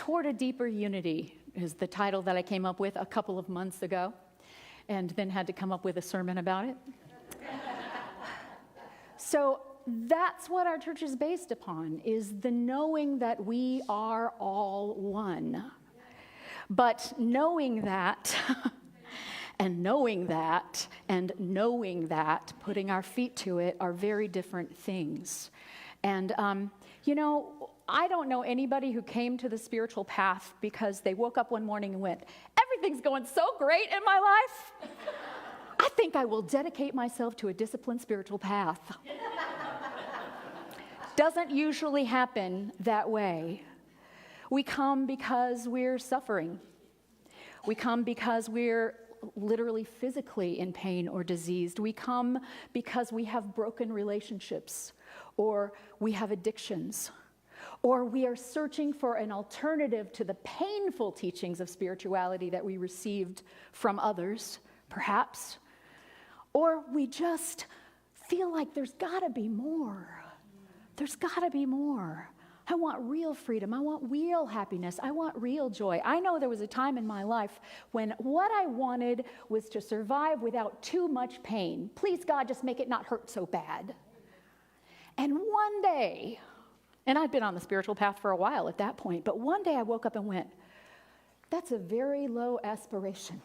Toward a Deeper Unity is the title that I came up with a couple of months ago, and then had to come up with a sermon about it. So that's what our church is based upon, is the knowing that we are all one. But knowing that, and knowing that, and knowing that, putting our feet to it, are very different things. And, I don't know anybody who came to the spiritual path because they woke up one morning and went, everything's going so great in my life. I think I will dedicate myself to a disciplined spiritual path. Doesn't usually happen that way. We come because we're suffering. We come because we're literally physically in pain or diseased. We come because we have broken relationships, or we have addictions, or we are searching for an alternative to the painful teachings of spirituality that we received from others, perhaps, or we just feel like there's got to be more. There's got to be more. I want real freedom. I want real happiness. I want real joy. I know there was a time in my life when what I wanted was to survive without too much pain. Please, God, just make it not hurt so bad. And one day, and I'd been on the spiritual path for a while at that point, but one day I woke up and went, that's a very low aspiration.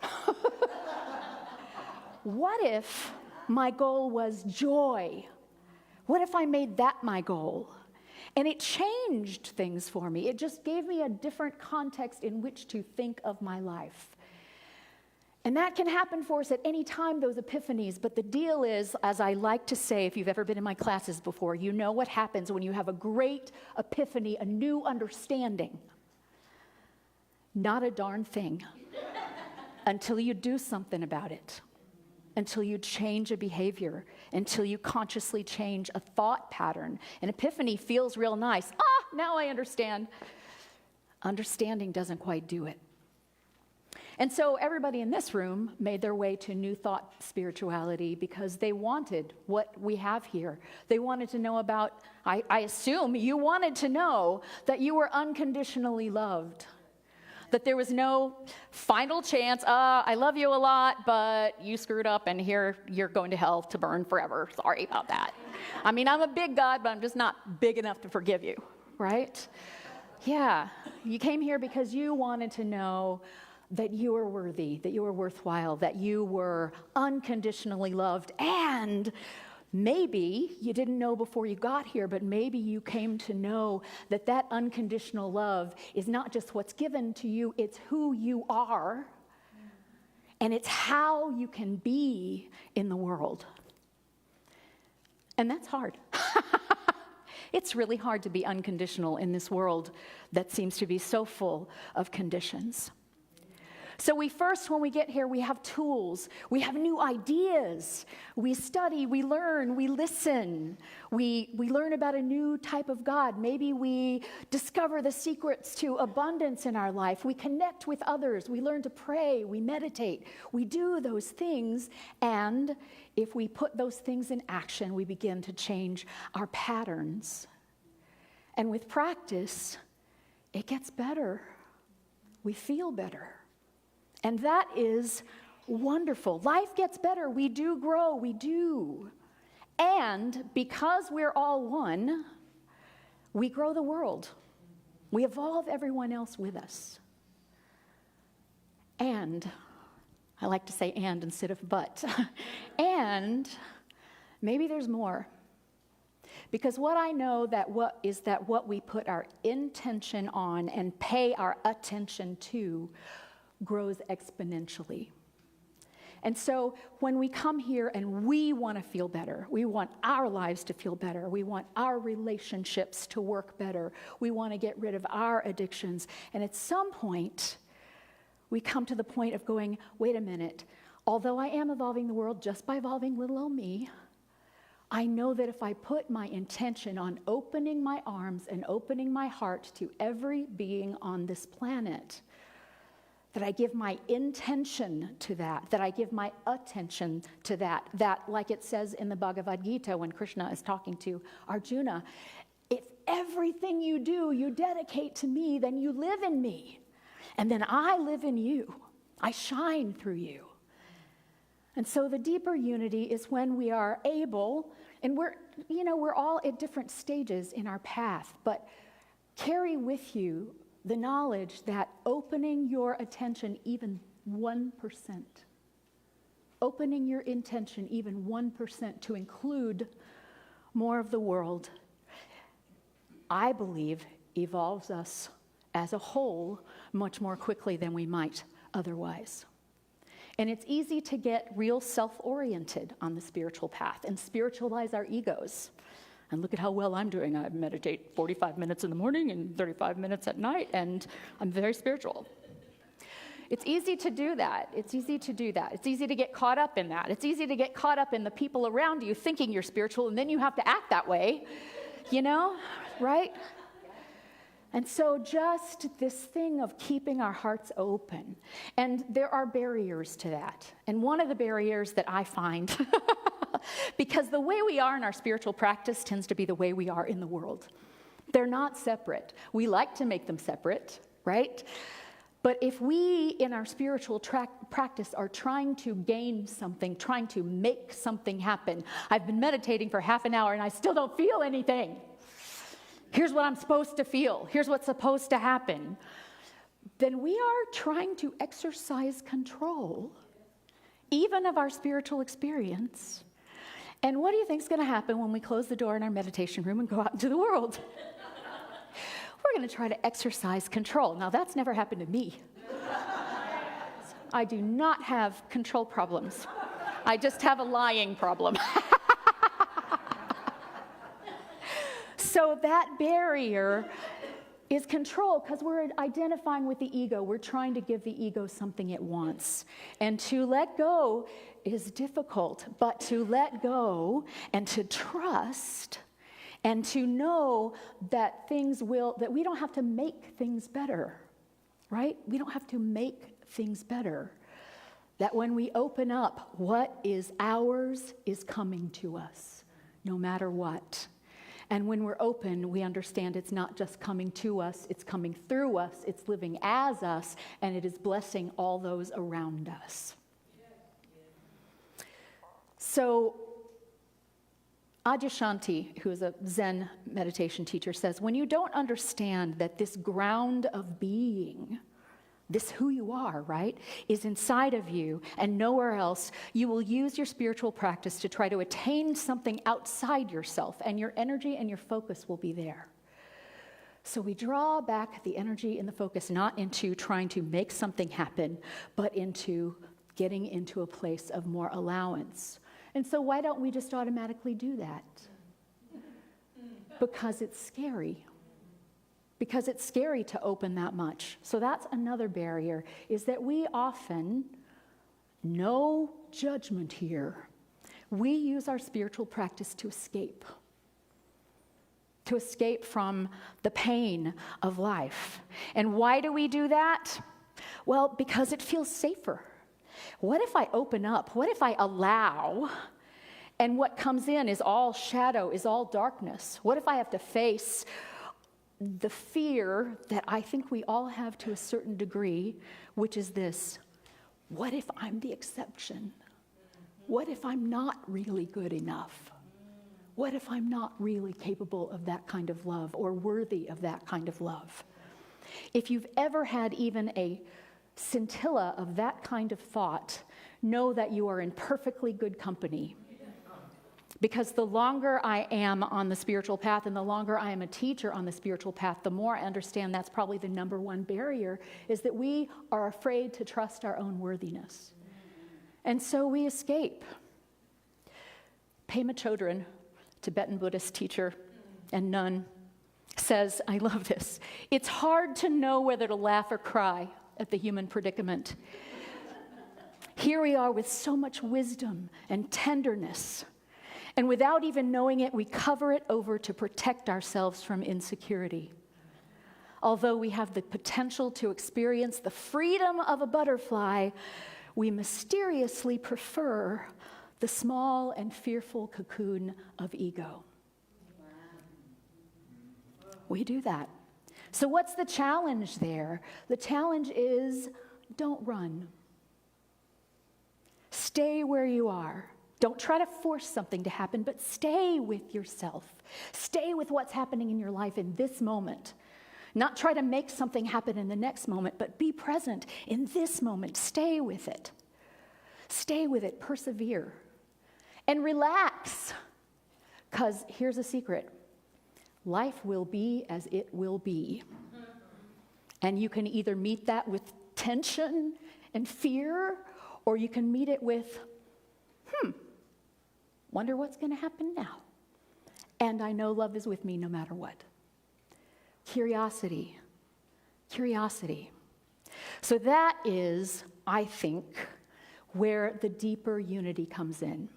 What if my goal was joy? What if I made that my goal? And it changed things for me. It just gave me a different context in which to think of my life. And that can happen for us at any time, those epiphanies. But the deal is, as I like to say, if you've ever been in my classes before, you know what happens when you have a great epiphany, a new understanding. Not a darn thing until you do something about it. Until you change a behavior, until you consciously change a thought pattern. An epiphany feels real nice. Now I understand. Understanding doesn't quite do it. And so everybody in this room made their way to New Thought spirituality because they wanted what we have here. They wanted to know about, I assume you wanted to know that you were unconditionally loved. That there was no final chance, I love you a lot, but you screwed up and here you're going to hell to burn forever. Sorry about that. I mean, I'm a big God, but I'm just not big enough to forgive you, right? Yeah, you came here because you wanted to know that you were worthy, that you were worthwhile, that you were unconditionally loved, and maybe you didn't know before you got here, but maybe you came to know that that unconditional love is not just what's given to you, it's who you are, and it's how you can be in the world. And that's hard. It's really hard to be unconditional in this world that seems to be so full of conditions. So when we get here, we have tools, we have new ideas, we study, we learn, we listen, we learn about a new type of God. Maybe we discover the secrets to abundance in our life. We connect with others, we learn to pray, we meditate, we do those things, and if we put those things in action, we begin to change our patterns. And with practice, it gets better. We feel better. And that is wonderful. Life gets better. We do grow. We do. And because we're all one, we grow the world. We evolve everyone else with us. And, I like to say and instead of but. And maybe there's more. Because what I know that what we put our intention on and pay our attention to grows exponentially. And so when we come here and we want to feel better, we want our lives to feel better, we want our relationships to work better, we want to get rid of our addictions, and at some point, we come to the point of going, wait a minute, although I am evolving the world just by evolving little old me, I know that if I put my intention on opening my arms and opening my heart to every being on this planet, that I give my intention to that I give my attention to that like it says in the Bhagavad Gita when Krishna is talking to Arjuna, everything you do, you dedicate to me, then you live in me. And then I live in you. I shine through you. And so the deeper unity is when we are able, and we're all at different stages in our path, but carry with you the knowledge that opening your attention even 1%, opening your intention even 1% to include more of the world, I believe evolves us as a whole much more quickly than we might otherwise. And it's easy to get real self-oriented on the spiritual path and spiritualize our egos. And look at how well I'm doing. I meditate 45 minutes in the morning and 35 minutes at night, and I'm very spiritual. It's easy to do that. It's easy to do that. It's easy to get caught up in that. It's easy to get caught up in the people around you thinking you're spiritual, and then you have to act that way, right? And so just this thing of keeping our hearts open. And there are barriers to that. And one of the barriers that I find, because the way we are in our spiritual practice tends to be the way we are in the world. They're not separate. We like to make them separate, right? But if we, in our spiritual practice, are trying to gain something, trying to make something happen, I've been meditating for half an hour and I still don't feel anything. Here's what I'm supposed to feel. Here's what's supposed to happen. Then we are trying to exercise control, even of our spiritual experience. And what do you think is going to happen when we close the door in our meditation room and go out into the world? We're going to try to exercise control. Now, that's never happened to me. I do not have control problems. I just have a lying problem. So that barrier is control because we're identifying with the ego. We're trying to give the ego something it wants. And to let go is difficult, but to let go and to trust and to know that that we don't have to make things better, right? We don't have to make things better. That when we open up, what is ours is coming to us, no matter what. And when we're open, we understand it's not just coming to us, it's coming through us, it's living as us, and it is blessing all those around us. So, Adyashanti, who is a Zen meditation teacher, says, when you don't understand that this ground of being, this who you are, right, is inside of you and nowhere else, you will use your spiritual practice to try to attain something outside yourself, and your energy and your focus will be there. So we draw back the energy and the focus not into trying to make something happen, but into getting into a place of more allowance. And so why don't we just automatically do that? Because it's scary. Because it's scary to open that much. So that's another barrier, is that we often, no judgment here, we use our spiritual practice to escape from the pain of life. And why do we do that? Well, because it feels safer. What if I open up? What if I allow, and what comes in is all shadow, is all darkness? What if I have to face the fear that I think we all have to a certain degree, which is this: what if I'm the exception? What if I'm not really good enough? What if I'm not really capable of that kind of love or worthy of that kind of love? If you've ever had even a scintilla of that kind of thought, know that you are in perfectly good company. Because the longer I am on the spiritual path and the longer I am a teacher on the spiritual path, the more I understand that's probably the number one barrier, is that we are afraid to trust our own worthiness. And so we escape. Pema Chodron, Tibetan Buddhist teacher and nun, says, I love this, it's hard to know whether to laugh or cry at the human predicament. Here we are with so much wisdom and tenderness, and without even knowing it, we cover it over to protect ourselves from insecurity. Although we have the potential to experience the freedom of a butterfly, we mysteriously prefer the small and fearful cocoon of ego. We do that. So what's the challenge there? The challenge is don't run. Stay where you are. Don't try to force something to happen, but stay with yourself. Stay with what's happening in your life in this moment. Not try to make something happen in the next moment, but be present in this moment. Stay with it. Stay with it. Persevere. And relax. Because here's a secret. Life will be as it will be. And you can either meet that with tension and fear, or you can meet it with, wonder what's going to happen now. And I know love is with me no matter what. Curiosity. Curiosity. So that is, I think, where the deeper unity comes in.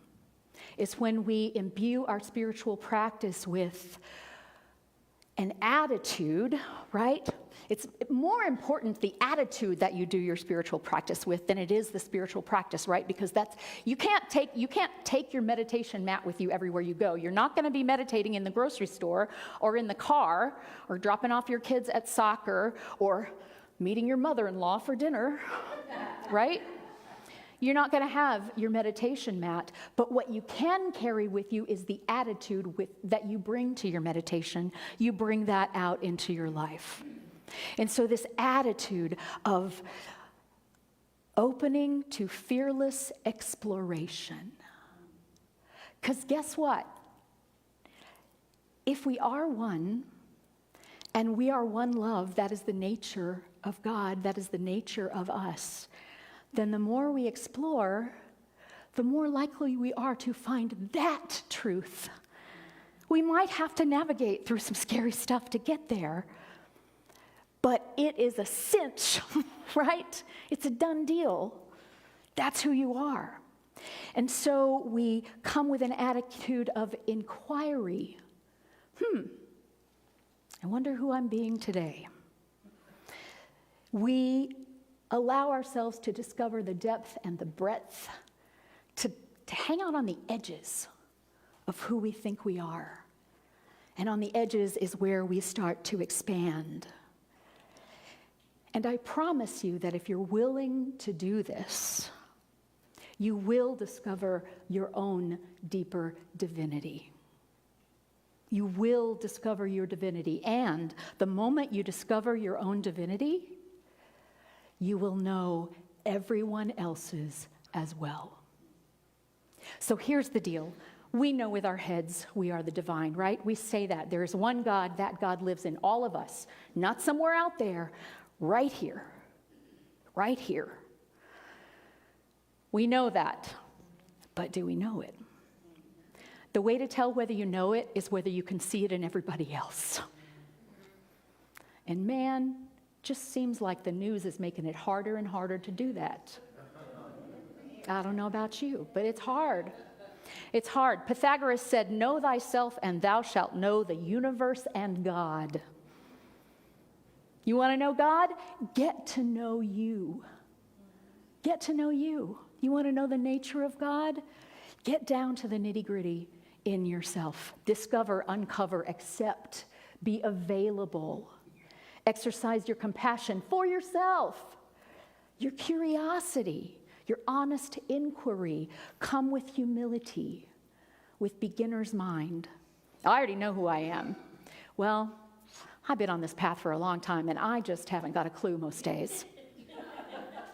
It's when we imbue our spiritual practice with an attitude, right? It's more important the attitude that you do your spiritual practice with than it is the spiritual practice, right? Because you can't take your meditation mat with you everywhere you go. You're not going to be meditating in the grocery store or in the car or dropping off your kids at soccer or meeting your mother-in-law for dinner, right? You're not going to have your meditation mat, but what you can carry with you is the attitude that you bring to your meditation. You bring that out into your life. And so this attitude of opening to fearless exploration. Because guess what? If we are one, and we are one love, that is the nature of God, that is the nature of us, then the more we explore, the more likely we are to find that truth. We might have to navigate through some scary stuff to get there, but it is a cinch, right? It's a done deal. That's who you are. And so we come with an attitude of inquiry. I wonder who I'm being today. We allow ourselves to discover the depth and the breadth, to hang out on the edges of who we think we are. And on the edges is where we start to expand. And I promise you that if you're willing to do this, you will discover your own deeper divinity. You will discover your divinity. And the moment you discover your own divinity, you will know everyone else's as well. So here's the deal. We know with our heads we are the divine, right? We say that. There is one God. That God lives in all of us. Not somewhere out there. Right here. Right here. We know that. But do we know it? The way to tell whether you know it is whether you can see it in everybody else. And man, just seems like the news is making it harder and harder to do that. I don't know about you, but it's hard. It's hard. Pythagoras said, "Know thyself and thou shalt know the universe and God." You want to know God? Get to know you. Get to know you. You want to know the nature of God? Get down to the nitty-gritty in yourself. Discover, uncover, accept, be available. Exercise your compassion for yourself, your curiosity, your honest inquiry. Come with humility, with beginner's mind. I already know who I am. Well, I've been on this path for a long time, and I just haven't got a clue most days.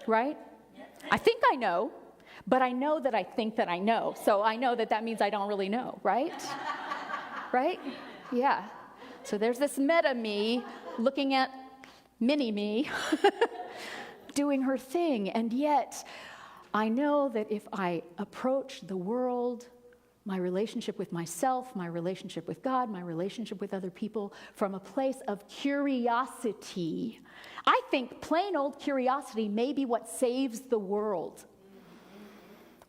Right? I think I know, but I know that I think that I know. So I know that means I don't really know, right? Right? Yeah. So there's this meta me looking at mini me doing her thing. And yet, I know that if I approach the world, my relationship with myself, my relationship with God, my relationship with other people from a place of curiosity, I think plain old curiosity may be what saves the world.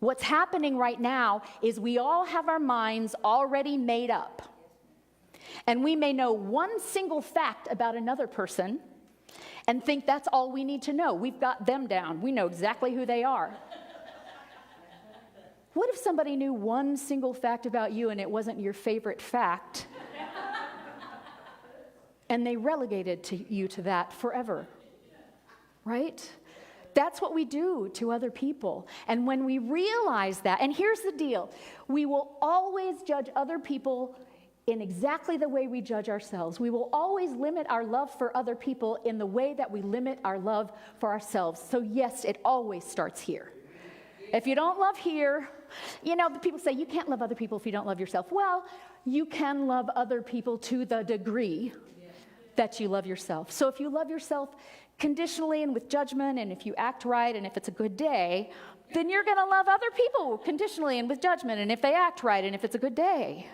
What's happening right now is we all have our minds already made up. And we may know one single fact about another person and think that's all we need to know. We've got them down. We know exactly who they are. What if somebody knew one single fact about you and it wasn't your favorite fact? And they relegated you to that forever, right? That's what we do to other people. And when we realize that, and here's the deal, we will always judge other people in exactly the way we judge ourselves. We will always limit our love for other people in the way that we limit our love for ourselves. So yes, it always starts here. If you don't love here, the people say you can't love other people if you don't love yourself. Well, you can love other people to the degree that you love yourself. So if you love yourself conditionally and with judgment, and if you act right, and if it's a good day, then you're going to love other people conditionally and with judgment, and if they act right, and if it's a good day.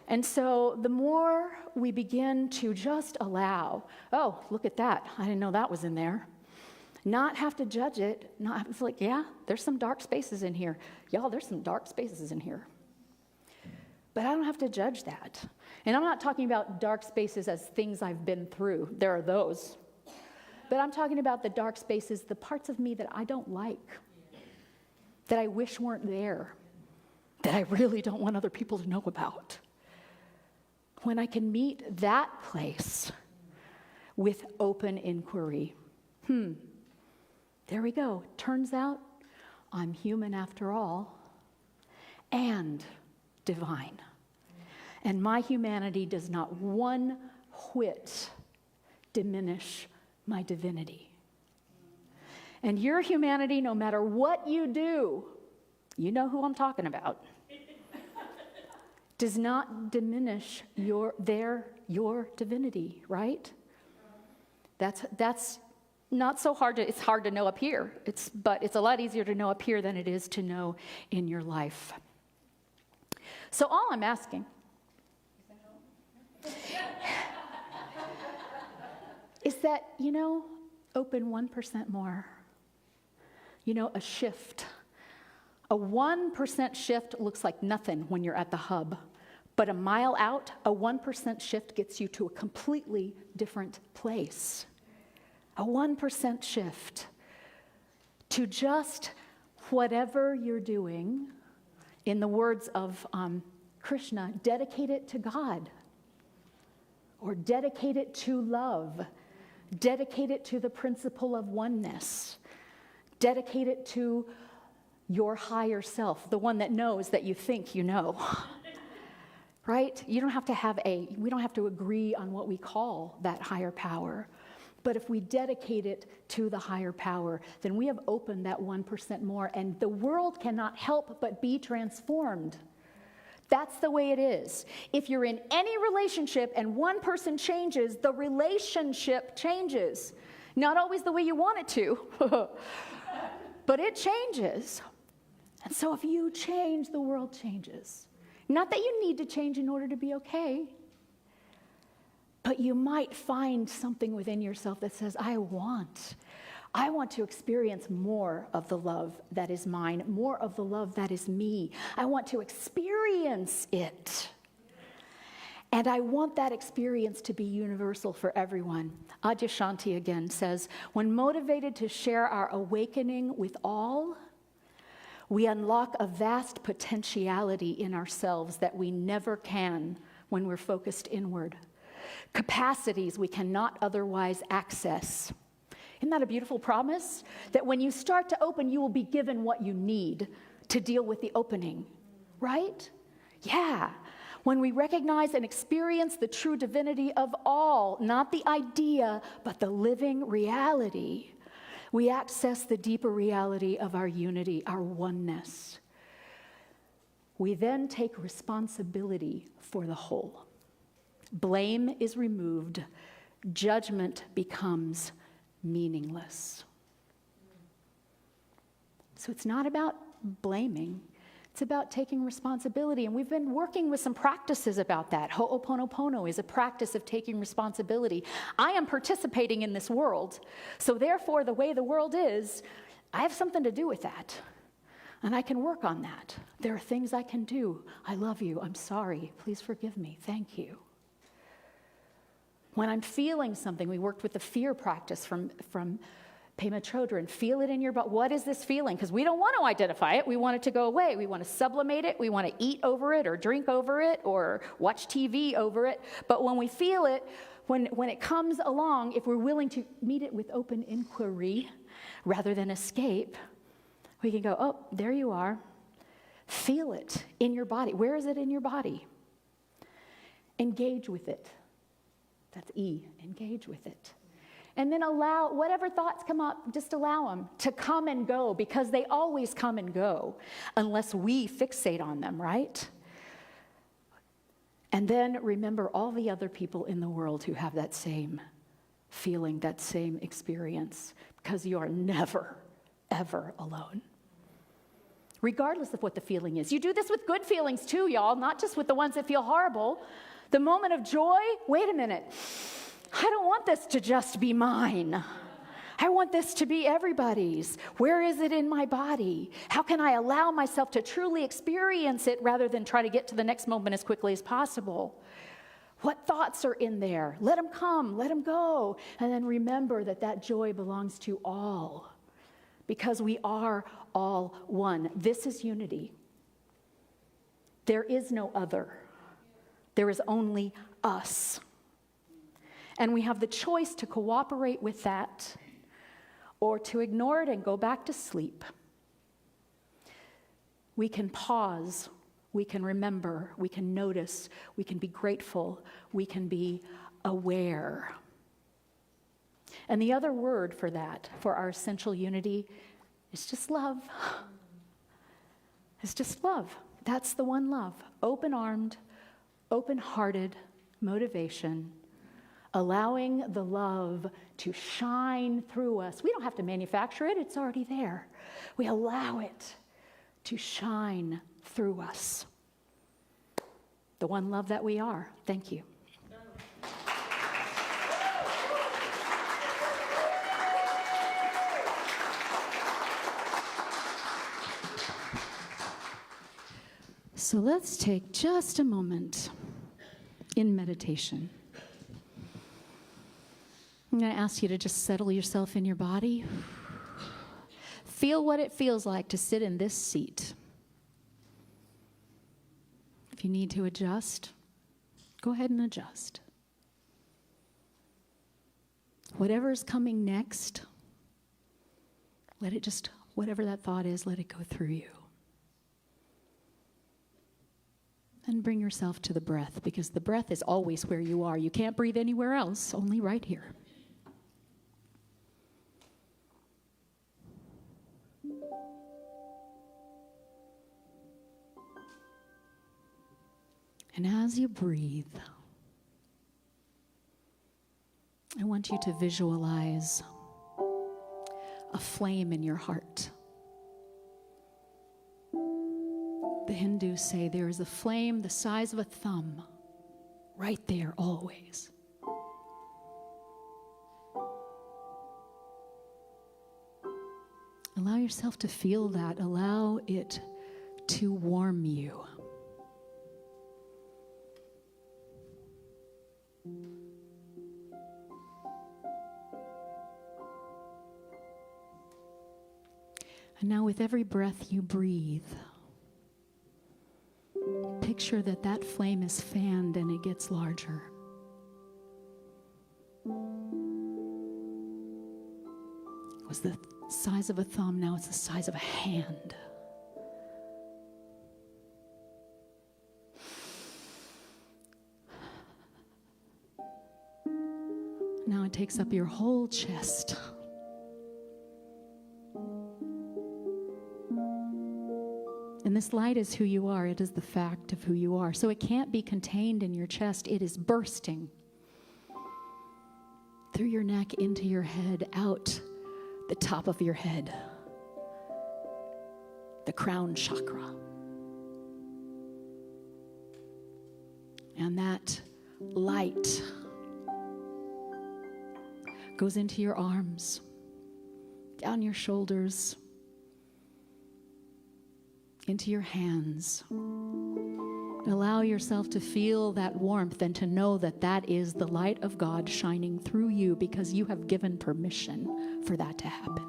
And so the more we begin to just allow, oh, look at that, I didn't know that was in there. Not have to judge it, it's like, yeah, there's some dark spaces in here. Y'all, there's some dark spaces in here. But I don't have to judge that. And I'm not talking about dark spaces as things I've been through. There are those. But I'm talking about the dark spaces, the parts of me that I don't like, that I wish weren't there, that I really don't want other people to know about. When I can meet that place with open inquiry, there we go. Turns out I'm human after all, and divine. And my humanity does not one whit diminish my divinity. And your humanity, no matter what you do, you know who I'm talking about, does not diminish your divinity, right? That's not so hard it's hard to know up here. But it's a lot easier to know up here than it is to know in your life. So all I'm asking is that, open 1% more. A shift. A 1% shift looks like nothing when you're at the hub. But a mile out, a 1% shift gets you to a completely different place. A 1% shift to just whatever you're doing, in the words of Krishna, dedicate it to God. Or dedicate it to love. Dedicate it to the principle of oneness. Dedicate it to your higher self, the one that knows that you think you know. Right? We don't have to agree on what we call that higher power. But if we dedicate it to the higher power, then we have opened that 1% more, and the world cannot help but be transformed. That's the way it is. If you're in any relationship and one person changes, the relationship changes. Not always the way you want it to, but it changes. And so if you change, the world changes. Not that you need to change in order to be okay, but you might find something within yourself that says, I want to experience more of the love that is mine, more of the love that is me. I want to experience it. And I want that experience to be universal for everyone. Adyashanti again says, when motivated to share our awakening with all, we unlock a vast potentiality in ourselves that we never can when we're focused inward. Capacities we cannot otherwise access. Isn't that a beautiful promise? That when you start to open, you will be given what you need to deal with the opening, right? Yeah. When we recognize and experience the true divinity of all, not the idea, but the living reality, we access the deeper reality of our unity, our oneness. We then take responsibility for the whole. Blame is removed. Judgment becomes meaningless. So it's not about blaming. It's about taking responsibility. And we've been working with some practices about that. Ho'oponopono is a practice of taking responsibility. I am participating in this world. So therefore, the way the world is, I have something to do with that. And I can work on that. There are things I can do. I love you. I'm sorry. Please forgive me. Thank you. When I'm feeling something, we worked with the fear practice from Pema Chodron, feel it in your body. What is this feeling? Because we don't want to identify it. We want it to go away. We want to sublimate it. We want to eat over it or drink over it or watch TV over it. But when we feel it, when it comes along, if we're willing to meet it with open inquiry rather than escape, we can go, oh, there you are. Feel it in your body. Where is it in your body? Engage with it. That's E, engage with it. And then allow whatever thoughts come up, just allow them to come and go, because they always come and go unless we fixate on them, right? And then remember all the other people in the world who have that same feeling, that same experience, because you are never, ever alone. Regardless of what the feeling is. You do this with good feelings too, y'all, not just with the ones that feel horrible. The moment of joy, wait a minute. I don't want this to just be mine. I want this to be everybody's. Where is it in my body? How can I allow myself to truly experience it rather than try to get to the next moment as quickly as possible? What thoughts are in there? Let them come, let them go. And then remember that that joy belongs to all, because we are all one. This is unity. There is no other. There is only us. And we have the choice to cooperate with that or to ignore it and go back to sleep. We can pause, we can remember, we can notice, we can be grateful, we can be aware. And the other word for that, for our essential unity, is just love. It's just love. That's the one love. Open-armed, open-hearted motivation, allowing the love to shine through us. We don't have to manufacture it, it's already there. We allow it to shine through us. The one love that we are. Thank you. So let's take just a moment in meditation. I'm going to ask you to just settle yourself in your body. Feel what it feels like to sit in this seat. If you need to adjust, go ahead and adjust. Whatever's coming next, let it just, whatever that thought is, let it go through you. And bring yourself to the breath, because the breath is always where you are. You can't breathe anywhere else, only right here. And as you breathe, I want you to visualize a flame in your heart. The Hindus say there is a flame the size of a thumb right there always. Allow yourself to feel that. Allow it to warm you. And now with every breath you breathe, picture that that flame is fanned and it gets larger. It was the size of a thumb, now it's the size of a hand. Now it takes up your whole chest. And this light is who you are. It is the fact of who you are. So it can't be contained in your chest. It is bursting through your neck, into your head, out the top of your head, the crown chakra. And that light goes into your arms, down your shoulders, into your hands. Allow yourself to feel that warmth and to know that that is the light of God shining through you because you have given permission for that to happen.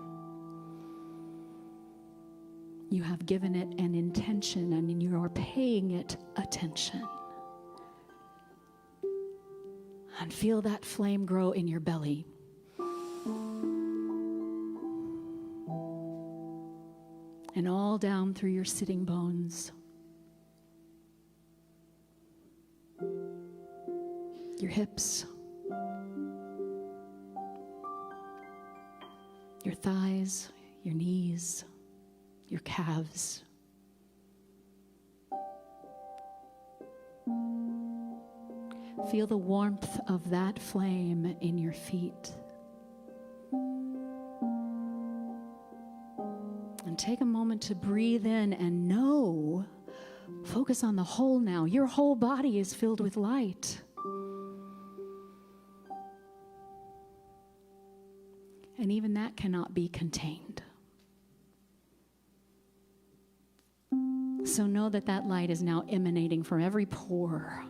You have given it an intention and you are paying it attention. And feel that flame grow in your belly. And all down through your sitting bones. Your hips. Your thighs, your knees, your calves. Feel the warmth of that flame in your feet. And take a moment to breathe in and know, focus on the whole now. Your whole body is filled with light. And even that cannot be contained. So know that that light is now emanating from every pore.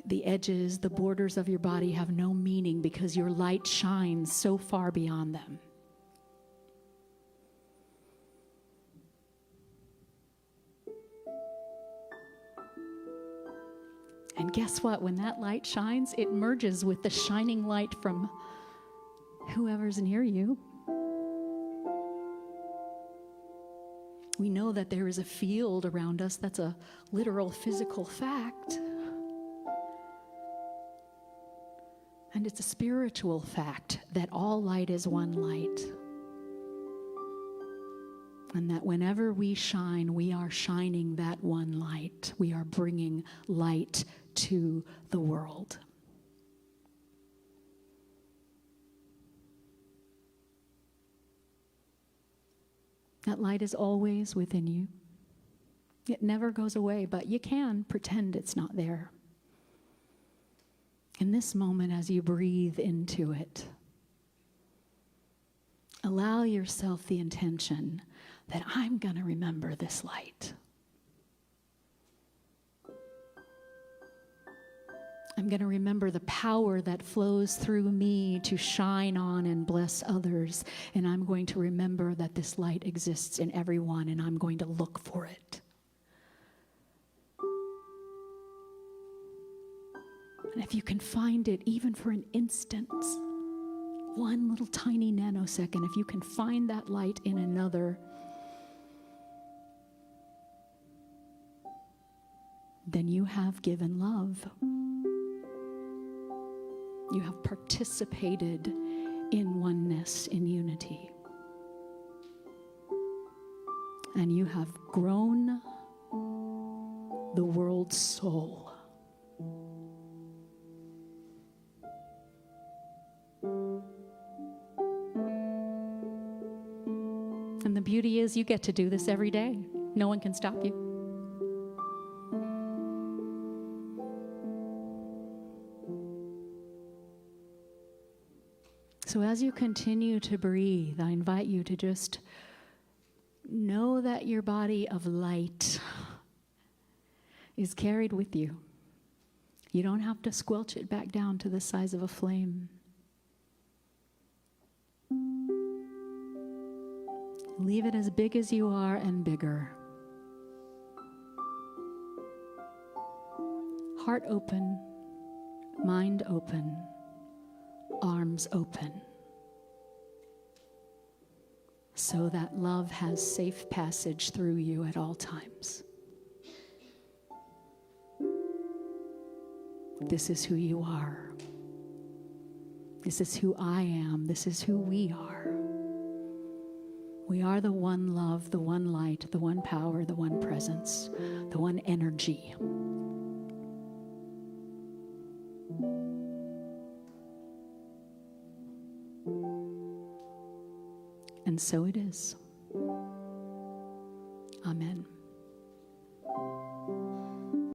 The edges, the borders of your body have no meaning because your light shines so far beyond them. And guess what? When that light shines, it merges with the shining light from whoever's near you. We know that there is a field around us that's a literal physical fact. And it's a spiritual fact that all light is one light. And that whenever we shine, we are shining that one light. We are bringing light to the world. That light is always within you. It never goes away, but you can pretend it's not there. In this moment, as you breathe into it, allow yourself the intention that I'm going to remember this light. I'm going to remember the power that flows through me to shine on and bless others. And I'm going to remember that this light exists in everyone, and I'm going to look for it. And if you can find it, even for an instant, one little tiny nanosecond, if you can find that light in another, then you have given love. You have participated in oneness, in unity. And you have grown the world's soul. And the beauty is you get to do this every day. No one can stop you. So as you continue to breathe, I invite you to just know that your body of light is carried with you. You don't have to squelch it back down to the size of a flame. Leave it as big as you are and bigger. Heart open, mind open, arms open, so that love has safe passage through you at all times. This is who you are. This is who I am. This is who we are. We are the one love, the one light, the one power, the one presence, the one energy. And so it is. Amen.